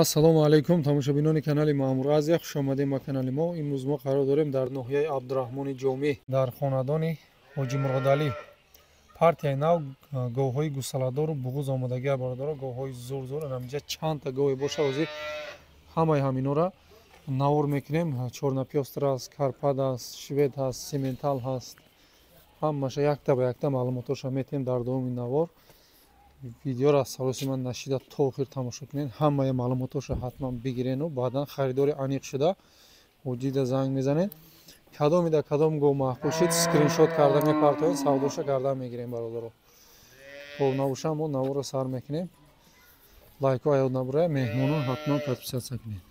ассалому алайкум тамошобинони канали Маъмур Азия, хуш омадед ба канали мо. Имрӯз мо қарор дорем дар ноҳияи Абдураҳмони Ҷомеъ дар хонадони ҳоҷи Муrodалӣ партияи нав говҳои гусаладору буғуз омодагиа бародаро, говҳои зур инамҷа чандта гове боша ҳозир ҳамаи ҳаминора навор мекунем. Чорнапёстр аст, карпат аст, швед ҳаст, симентал ҳаст. Ҳамаша якта ба якта маълумотоша метиҳем дар давоми навор. Видеоро аз сароси ман нашида то охир тамошо кунед. Ҳамаи маълумотоша ҳатман бигирену баъдан харидори аниқ шуда ҳоҷида занг мезанед. Кадомида кадом гов маҳбуб шид скриншот карда мепартоед, савдоша карда мегирем бародаро. Хоб набошам мо наворро сар мекунем. Лайко аяд набурая, меҳмонон ҳатман подписатсия кунед.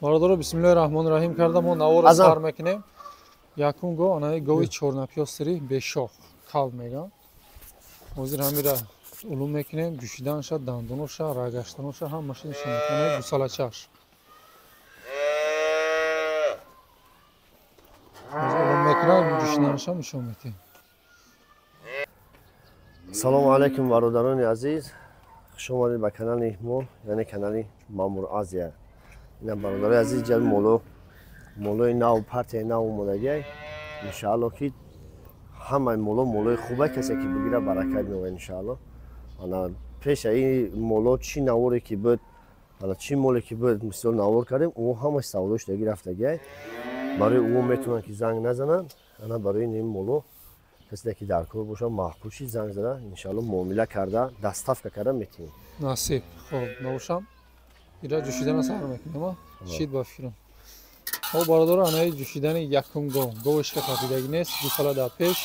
Бародаро бисмиллоҳи раҳмони раҳим карда мо наворро сар мекунем. Якум гов анаи гови чорнапёстри бешох кал меган. ҳозир ҳамира улум мекунем, ҷӯшиданша, дандоноша, рагаштаноша ҳамаша нишон мекунем, гусалачаш. ҳозир улум мекунем, ҷӯшиданаша нишон метиҳем. Салому алайкум бародарони азиз. Хуш омадед ба канали мо, яъне канали Маъмур Азия. Ина бародарои азиз ҷаби молои нав, партияи нав омодагиай. Иншаалло ки ҳамаи молои хубе касе ки бигира баракат меояд иншаалло. Ана пеша ин моло чӣ наворе ки буд, ана чӣ моле ки буд мисол навор кардем, ӯ ҳамаи савдош даги рафтагиай. Барои ӯ метавонанд ки занг назананд. Ана барои ин моло касе ки дар кор бошад маҳбуб шид занг зада иншаалло муомила карда дастафка карда метавонем. Насиб. Хоб набошам. ира ҷӯшидана сар мекунем. Шид ба фикрам. ҳо бародаро анаи ҷӯшидани якум гов, говешка қапидаги нест, гусала дар пеш,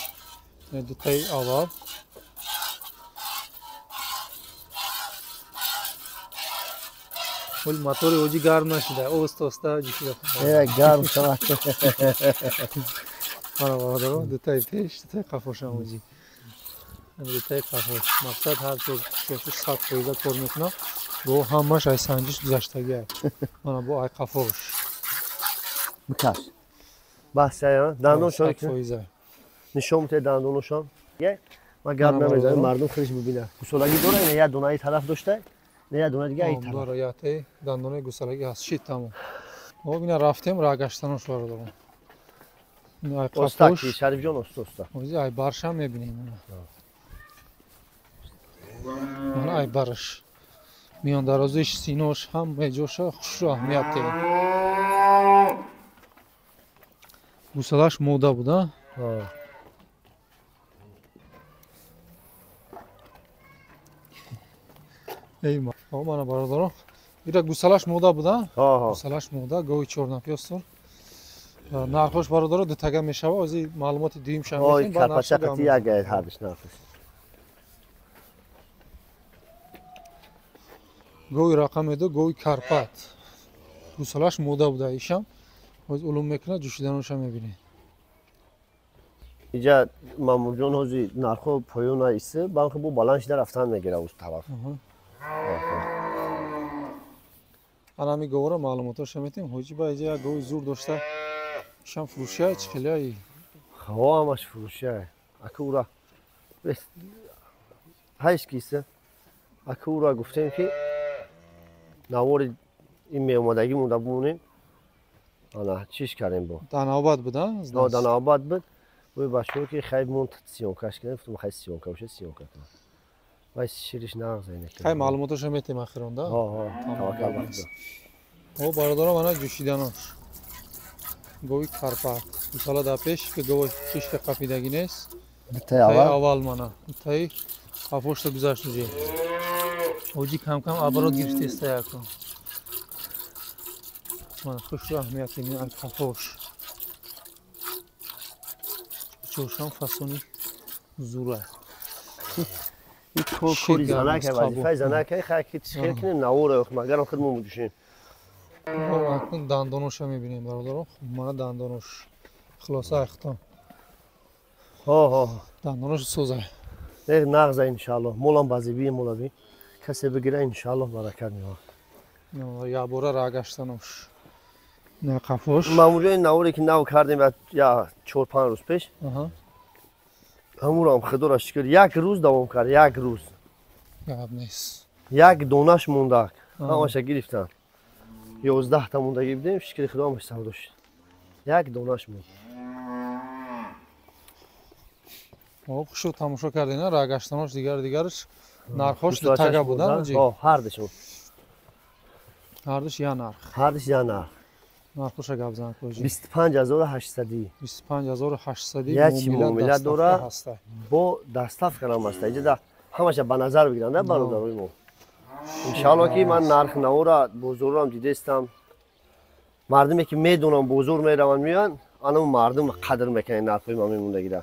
дутаи аввал. ولی موتور اوجی گرم نشده، اوستا جوشیده. گرم شود. آره برادر، دو تای پیش، دو تای قفاش هم اوجی. دو تای قفاش. مقصد هر چیز 100% کار میکنه. با همش ای سنجش گذشتگیه. من با ای قفاش. بکش. بس یا دندونشون که. نشون میده دندونشون. یه. ما گرم نمیذاریم مردم خیلیش ببینه. گوسالگی داره نه یا دونایی طرف داشته. نه دونه دیگه ای طرف. داره دندونه گوسالگی هست شیت تمام. ما بینا رفتیم راگشتنش وارد دارم. نه قفاش. شریف جان استا. ولی ای بارش هم میبینیم. من ای بارش. میان درازش سینوش هم میجوشه خوش اهمیت داره. گوسالاش موده بوده. ای ما من برادرم اینا گوسالاش موده بوده گوسالاش موده گوی چورنپیاستور نرخش برادر دو تگه میشه و از معلومات دیم شما میگیم با نرخش قطعی اگه هرش نرخش گوی رقم دو گوی کارپات گوسالاش موده بوده ایشم از علوم میکنه جوشیدنش هم میبینه اینجا مامور جان هزی نرخو پایون ایسته بانک بو بالانش در رفتن میگیره از طرف الان میگوره معلوماتش میتیم هوچی با اینجا گوی زور داشته شام فروشه چه خیلی هوا همش فروشه اکورا بس هیچ کیسه اکورا گفتیم که نوار این میومدگی مونده بمونیم انا چیش کردیم با دناباد بودن نه دناباد بود و باشو که خیلی مون سیونکاش کردیم فتم خیلی سیونکا بشه سیونکا وای شیرش نغزه خیلی معلوماتش میتیم آخرونده توکل بخدا او برادرم انا جوشیدناش گوی کارپات مثلا در پیش که گوی پیش که قپیدگی نیست تای اول مانا تای قفوش گذاشت اوجی اوجی کم کم آبرو گرفته است یکم من خوش اهمیتی میان قفوش چوشان فسونی زوره این کوری زنک وظیفه زنک خاکی خیلی کنیم نواره مگر خودمون می‌جوشیم اکنون دندانوش هم میبینیم برادرم من دندانوش خلاصه اختم دندانوش سوزه نه نغزه انشالله مولم بازی بی مولا بی کسی بگیره انشالله برکت میاد یا بوره راگشتنوش نه قفوش معمولا این نواری که نو کردیم یا 4-5 روز پیش همون هم خدا را شکر یک روز دوام کرد یک روز یاد نیست یک دونش مونده همش گرفتن 11 تا موندگی بدیم شکل خدا همش سودا شد یک دونش موند خب تماشا کردین راگشتانش دیگرش нархош тага будан ҷи ҳардашон ҳардуш я нарх ҳардаш я нарх нархоша гап зан ко ҷи 25800 25800 ячи муомила дора бо доставка нам аст иҷа ҳамаша ба назар бигиранд на бародарои мо иншалло ки ман нарх наора бозорам дидестам мардуме ки медонам бозор мераванд меянд ана мардум қадр мекунад нархои ма мемондагира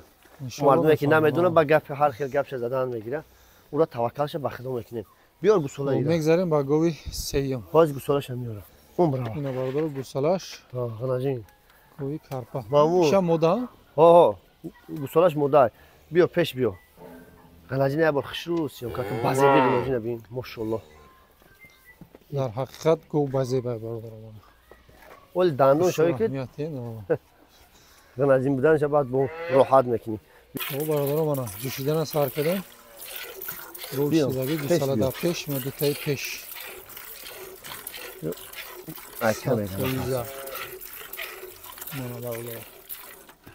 мардуме ки намедонад ба гап ҳар хел гапша задан мегирад ура таваккалша ба худо мекунем биёр гусола ира мегзарем ба гови сеюм ҳоз гусолаша меёрам он брава ина бародар гусолаш ғанаҷин гови карпа маму ша мода гусолаш мода биё пеш биё ғанаҷин ябор хушрӯ сиём ка базеби ғанаҷина бин мошалло дар ҳақиқат гов базеба бародар оли дандон шои ки ғанаҷин буданша баъд бо роҳат мекунӣ бародаро мана ҷӯшидана сар кардем гӯштидаги гусалада пеш медутаи пеш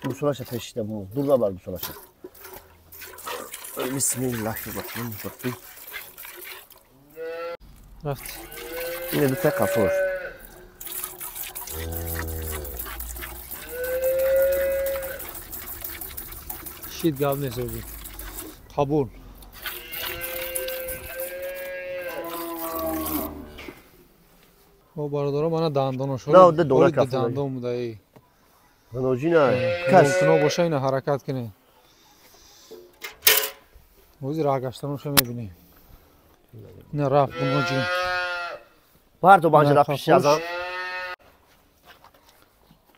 гусолаша пешида бу дурра бар гусолаша бисмиллаҳирроҳманирроҳим рафт ина дутаи қафош шид гап нест ӯзи қабул бародаро мана дандоношдандон будаи кано боша ина ҳаракат кune ози рагаштаноша мебинем ина рафт буноҷи барто банҷа рафт пишазам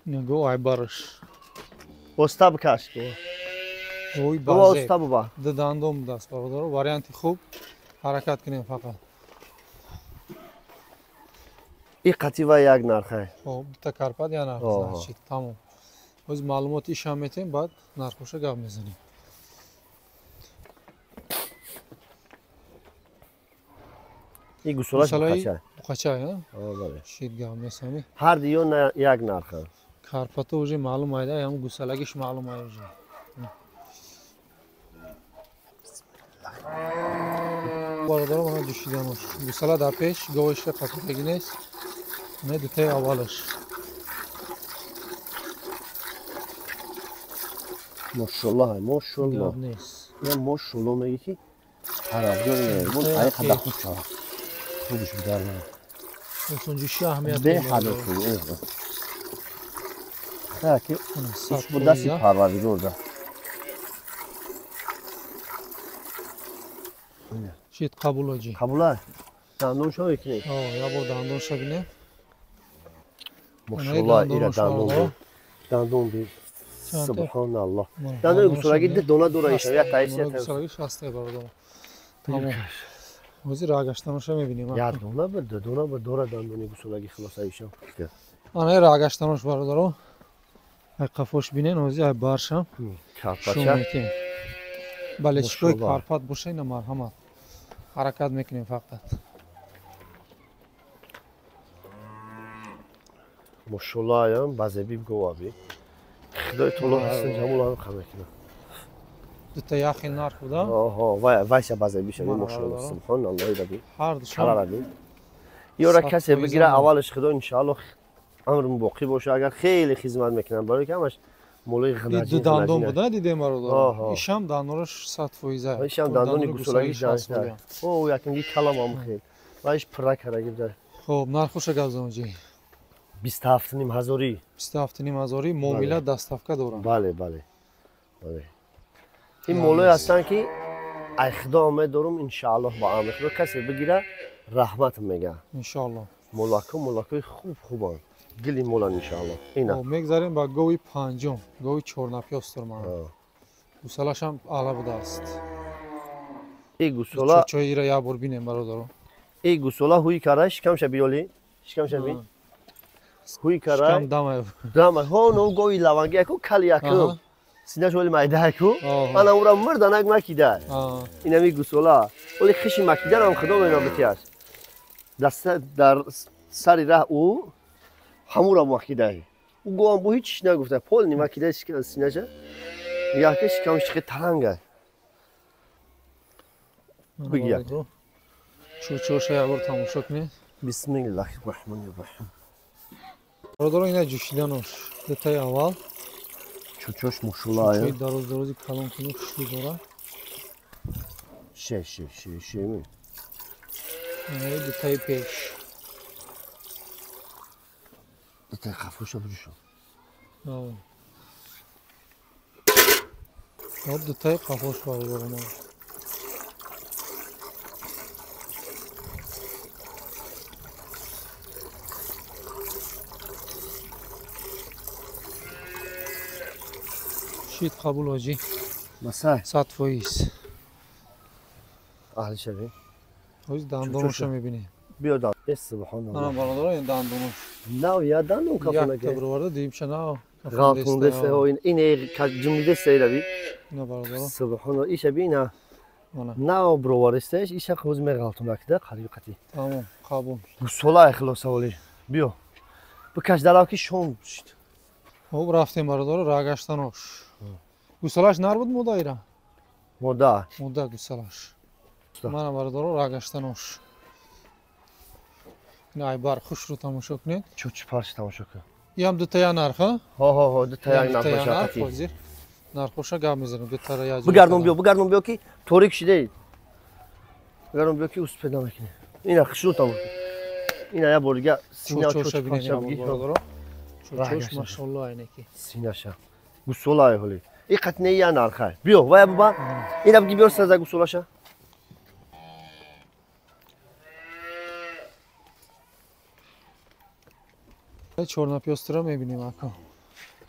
ина го айбарш остаб каш ой базе ду дандон будааст бародаро варианти хуб ҳаракат кунем фақат ин қатива як нархай бита карпат я нарх значит тамом оз маълумоти ишам метем баъд нархоша гап мезанем ин гусолаш буқачай шид гап месами ҳар диё як нарха карпато уже маълум айда ям гусалагиш маълум ай уже бародаро мана ҷӯшиданош гусала дар пеш говиша қатодаги нест не дутаи аввалаш мошаллоҳ мошаллоҳ я мошаллоҳ меги ки ҳарафгор мебон ай қадар хуб шавад хубш бидар ман осонҷӯши аҳамият беҳадо хуб таки бо дасти парвардигор да шид қабулоҷи қабула дандоншо мекунем ябор дандонша бинем мошаллоҳ ира дандон би субҳаналлоҳ дандони гусолаги дона дора иша я таисиягусолаги шасте бародаро тамом ҳозир рагаштаноша мебинем я дона ба дона ба дора дандони гусолаги хилоса иша ана рагаштанош бародаро ай қафош бинен ҳозир ай баршам карпача бале чикои карпат боша ина марҳамат ҳаракат мекунем фақат мошаллоҳ аям базеби говаби худои таоло ҳастан ҷамоларо қамекуна дута яхи нарх буда вайша базебиша мошаллоҳ субҳаналлоҳ даби ҳардушон ҳарараби ёра касе бигира аввалаш худо иншааллоҳ амрум боқӣ боша агар хеле хизмат мекунам барои ки ҳамаш молои ғанаҷин ду дандон буда дидем бародар ишам дандонаш 100%. ишам дандони гусолаги ҷаста о якинги каламам хел вайш пра караги да хоб нархоша газонҷи 27500 27500 муомила доставка дорам бале бале бале ин молои ҳастанд ки ай худо омед дорум иншааллоҳ ба амри худо касе бигира раҳмат мега иншааллоҳ молакои хубанд дили молан иншааллоҳ ина мегзарем ба гови панҷум гови чорнапёстор ман гусалашам ала будааст ин гусола чойира ябор бинем бародаро ин гусола ҳуи кара шикамша биёли шикамша би ҳуи кара дама ҳо но гови лаванги яку кали яку سینه‌ش ولی مایده کو آه. انا اورا مردانک مکیده آه. اینمی گوسولا ولی خشی مکیده هم خدا مینا بتیاش دست در سری راه او همورا مکیده او گوام بو هیچ نگفته پول نی مکیده سینه‌ش یاکش کمش که تلنگه بگیر چوچوش یابر تماشا کنید بسم الله الرحمن الرحیم برادر اینا جوشیدنش دتای اول چوچوش ماشاءالله چوی دروزی کلان کنید خوشی داره شی می این دتای پیش دتای خفوشا بجوشو آب دتای قفاش برادر ما شید قبول آجی مسای 100%. اهل شوی اوز دندونش میبینی بیا داد سبحان نه الله برادر این دندونش نه یا دندون کافو یک تا نگه برورده دیم شنا غلطون دسته ها این جمله دسته روی نه برادر سبحان الله ایش بینا نه نه بروارستش ایش خوز می غلطون نکده خریقتی تمام قبول گوسولا اخلاص اولی بیا بکش دلاو کی شوم شد او رفتیم برادر راگشتنش گوسالاش نر بود مدایره مودا مدت گوسالاش من برادر راگشتنش نه بار خوش رو تماشا کنید چوچ پارچ تماشا کن یم دو تا نرخ ها دو تا یک نباشه نرخوشا گام میزنم دو تا یا بگردون بیا کی توریک شده اید بگردون بیا کی اوست پیدا میکنه اینا خشلو تمام اینا یا بولگا سینه چوچ برادر چوچ ماشاءالله عینکی سینه شا گوسولا هلی این قطنه یا نرخه بیا وای بابا اینا بگی بیار سازا گوسولا شا چورنا پیاسترا میبینیم اکا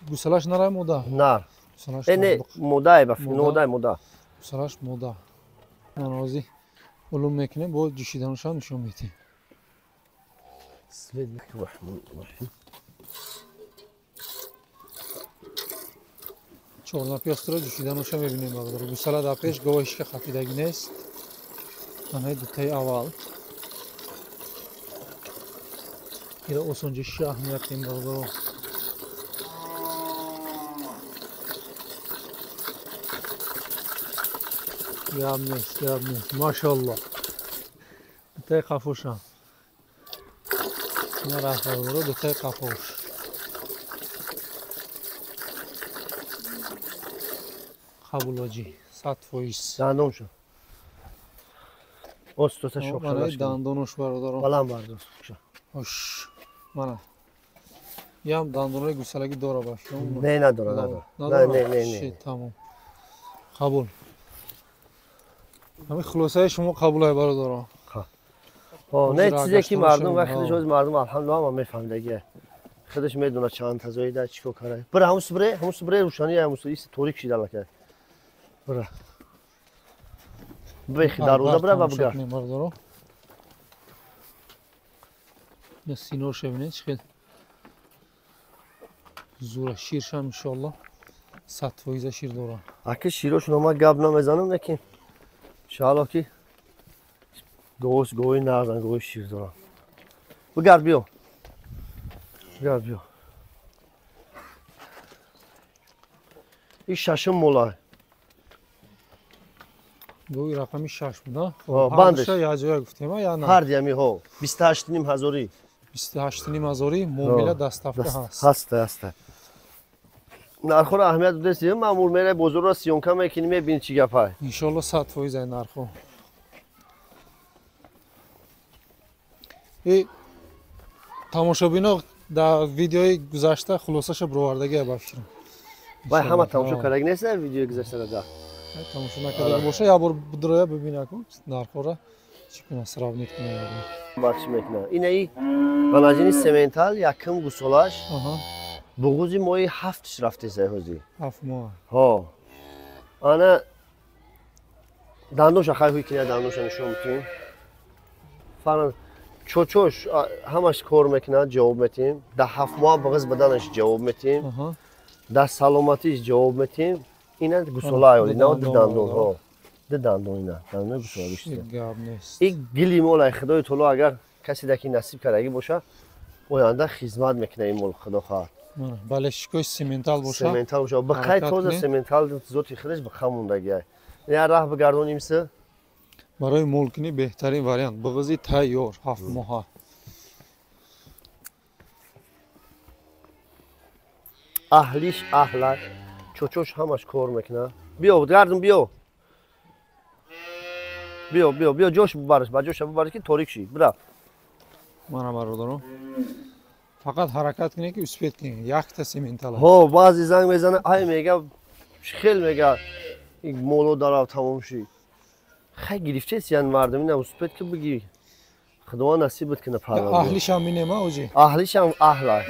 گوسالاش نرای مودا نار گوسالاش نه مودای بف نودای مودا گوسالاش مودا نانازی علوم میکنه با جوشیدنش هم نشون میدیم بسم الله الرحمن الرحیم چورنا پیاسترا جوشیدنش هم میبینیم برادر گوسالا در پیش گواهیش که خفیدگی نیست آنهای دوتای اول ایره اوسانجوشی اهمیت دیم برادر یاب نیست ماشاءالله دوتای قفوش هم اینا رفت برادر دوتای قفوش قبول آجی 100%. دندون شو استوسه شو من دندونش برادر بالام بردار خوش من یم دندونای گوسالگی داره باشه نه نداره نه تمام قبول همین خلاصه شما قبول های برادر نه چیزی که مردم وقتی خودش مردم الحمدلله ما میفهمیدگه خودش میدونه چند تزایی در چیکار کاره بره همون سبره روشنی همون ایست توریک شیده لکه بره بخی در روزه بره و بگر نه سینوش ببینید چقدر زوره شیرش هم انشالله 100% شیر داره اگه شیروش نما گب نمیزنم نکن انشالله که گوش نازن گوش شیر داره بگر بیا این ششم مولای گوی رقمی 6 بود بندش یا جای گفتیم یا نه هر دیمی ها 28 نیم هزاری 28 نیم هزاری مومیله دستافته هست هست نرخور اهمیت دستیم معمول میره بزرگ را سیونکا میکنی میبینی چی گفت انشالله 100% نرخو ای تماشابینا در ویدیوی گذشته خلاصش برآوردگی باشیم وای همه تماشا کردگ نیست ویدیو گذشته را تماشا نکرده باشه یا بار بدریا ببینه کن نرخوره چی کنه سراغ کنه بخش میکنه این بناجینی سمنتال یکم گوسالاش بغوزی ماهی 7 رفته سهوزی 7 ماه ها انا دندونش خیلی کنه دندونش نشون میتیم فعلا چوچوش همش کار میکنه جواب میتیم ده 7 ماه بغز بدنش جواب میتیم дар саломатиш ҷавоб метиҳем. Ина гусола аёли нав ду дандонҳо. Ду дандон ина. Дандони гусола бишта. гап нест. ин гили молай худои таоло агар касе ки насиб кардаги боша, оянда хизмат мекуна ин мол худо хоҳад. балешикои сементал боша. Сементал боша. Бақай тоза сементал зоти худаш ба хам мондагиай. Я раҳ бигардоним се. барои молкунӣ беҳтарин вариант. Буғузи тайёр 7 моҳа. Аҳлиш аҳла. Чочош ҳамаш кор мекуна. Биё, гардон биё. Биё, ҷош бубараш, ба ҷоша бубараш ки торик ши. Бира. Мана бародарам. Фақат ҳаракат кунед ки успет кунед. Якта сементал. Ҳо, баъзе занг мезана, ай мега, хел мега. ин моло дарав тамом ши. Хай гирифтес ян мардам ина успет ки биги. Худованд насиб бикуна парвардигор. Аҳлишам минема оҷи. Аҳлишам аҳла.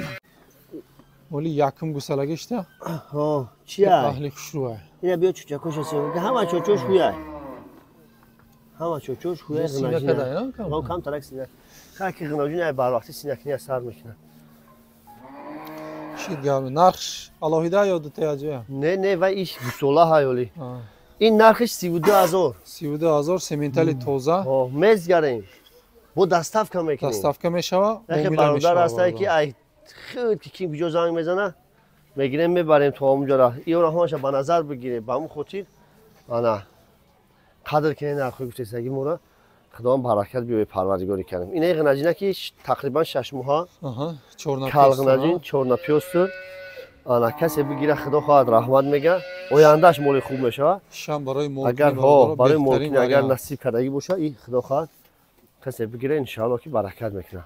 Оли якум гусалагишта. Ҳо, чия? Аҳли хушрӯа. Ина биё чучакоша сем. Ҳама чочош хуяй. Ҳама чочош хуяй Синакада, я? Ҳо, кам тарак сина. Хай ки ғиноҷуни ай барвақти синакни сар мекуна. Ши гап. Нархш алоҳида ёдате аҷоя. Не, вай иш гусола ҳаёли. ин нархиш 32000. 32000 сементали тоза. Ҳо, мезгарем. бо доставка мекунем. Доставка мешава. яке бародар ҳастае ки ай худ ки ким куҷо занг мезана, мегирем мебарем то ҳамунҷора. иёра ҳамаша ба назар бигирем. Ба ҳамун хотир ана қадр кине нархҳои гуфтесаги моро. Худованд баракат биёе парвардигори карим. Ина ғинаҷина ки тақрибан 6 моҳа. Аҳа, чорна калғинаҷин, чорна пёстур. Ана касе бигира худо хоҳад раҳмат мега. Ояндаш моли хуб мешава. Шам барои молкунӣ. агар ҳо барои молкунӣ агар насиб кардаги боша, ин худо хоҳад касе бигира иншоалло ки баракат мекуна.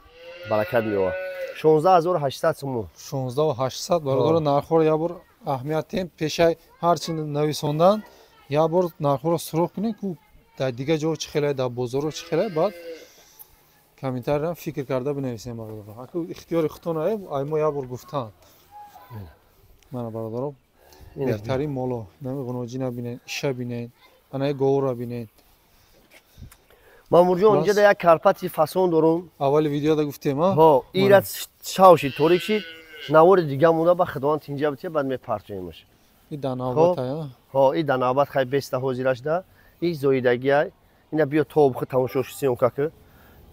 Баракат меова. 16800 сомон. 16800 бародаро нархҳоро як бор аҳамият тем пешай ҳарчи нависондан як бор нархҳоро суроғ кунед ки дар дигар ҷо чӣ хелае, дар бозоро чӣ хелае, баъд комментария фикр карда бинависем бародаро. Аку ихтиёри худтон ай мо як бор гуфтанд. Мана бародаро беҳтарин моло, нами ғуноҷина бинед, иша бинед, анаи говора бинед. Мамурҷон, инҷа да як карпати фасон дорум. Аввали видеода гуфтем, а? Ҳо, ира шав шид, торик шид. Навори дига монда ба худованд инҷа бития, баъд мепартоемаш. И дар навбат ая? Ҳо, и дар навбат хай беста ҳозираш да. И зоидагиай. Ина биё то бихи тамошош сиёнка ки.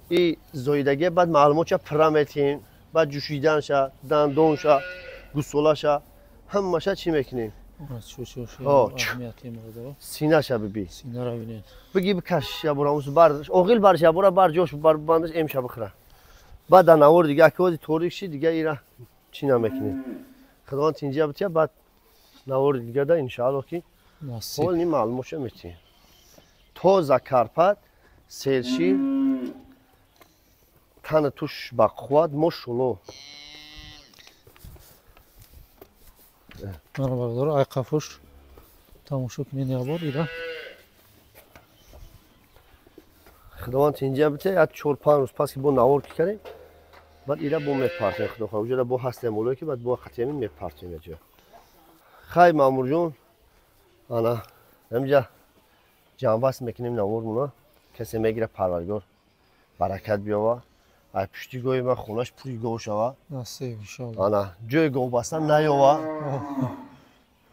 И зоидагиай баъд маълумотша пира метиҳем. Баъд ҷӯшиданша, дандонша, гусолаша, ҳамаша чӣ мекунем? Синаша биби. Синара бинед. Биги бикаш ябора ус бардаш. Оғил барш ябора бар ҷош бар бандаш эмша бихира. Баъд дар навор дига акоди торик ши дига ира чӣ намекунем. Худованд инҷа бития баъд навори дига да иншоалло ки ҳол ни маълумотша метиҳем. Тоза карпат, сершир, тани туш ба қувват, мошулло. Мана бародаро ай қафуш тамошо кунед як бор ира. Худованд инҷа бития як 4-5 рӯз пас ки бо навор ки кардем, баъд ира бо мепартем худо хоҳад. Уҷода бо ҳастем молое ки баъд бо қатиямин мепартем яҷо. Хай маъмурҷон, ана амҷа ҷамъбаст мекунем навормуна. Касе мегира парвардигор баракат биёва. ай пушти гоҳи ман хонаш пури гов шава. Насиб иншоалло. ана ҷои гов бастан наёва.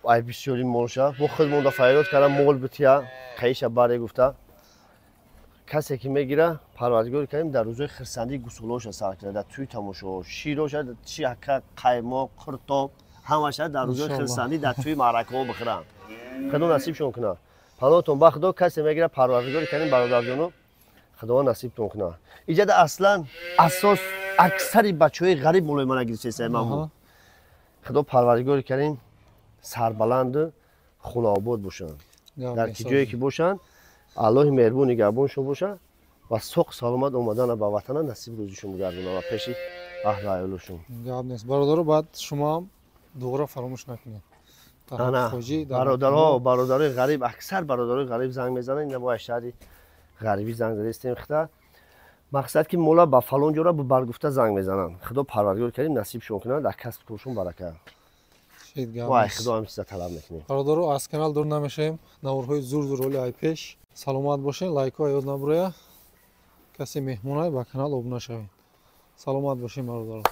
ай бисёри мол шава. Бо худ монда фарёд кардам мол бития, қаиша баре гуфта. касе ки мегира парвардигори карим дар рӯзои хирсандӣ гусолоша сар кунад, дар тӯи тамошо, широша, чиака, қаймоқ, қуртоб, ҳамаша дар рӯзои хирсандӣ дар тӯи маъракаҳо бихӯранд. худо насибшон кунад. панотон ба худо касе мегира парвардигори карим бародарҷоно, худованд насибтон кунад. иҷада аслан асос аксари бачаҳои ғариб молои мана гирифтесаи мамун. худо парвардигори карим сарбаланду хунаобод бошанд. дар ки ҷое ки бошанд аллоҳи меҳрибон нигаҳбоншон боша ва соқ саломат омадана ба ватана насиб рӯзишон гардона ва пеши аҳлу аёлошон. гап нест. бародаро баъд шумоам дубора фаромӯш накунед. бародарои ғариб, аксар бародарои ғариб занг мезананд. ина бо шаҳри ғарибӣ занг задестем хита. мақсад ки мола ба фалон ҷора баргуфта занг мезананд. худо парвардигори карим насибшон кунад, дар касб коршон барака. вай худо ҳам чиза талаб мекунем. бародаро аз канал дур намешавем. наворҳои зур оли ай пеш. саломат бошед, лайкҳо ёд набуроя. касе меҳмон ай ба канал обуна шавед. саломат бошед бародаро.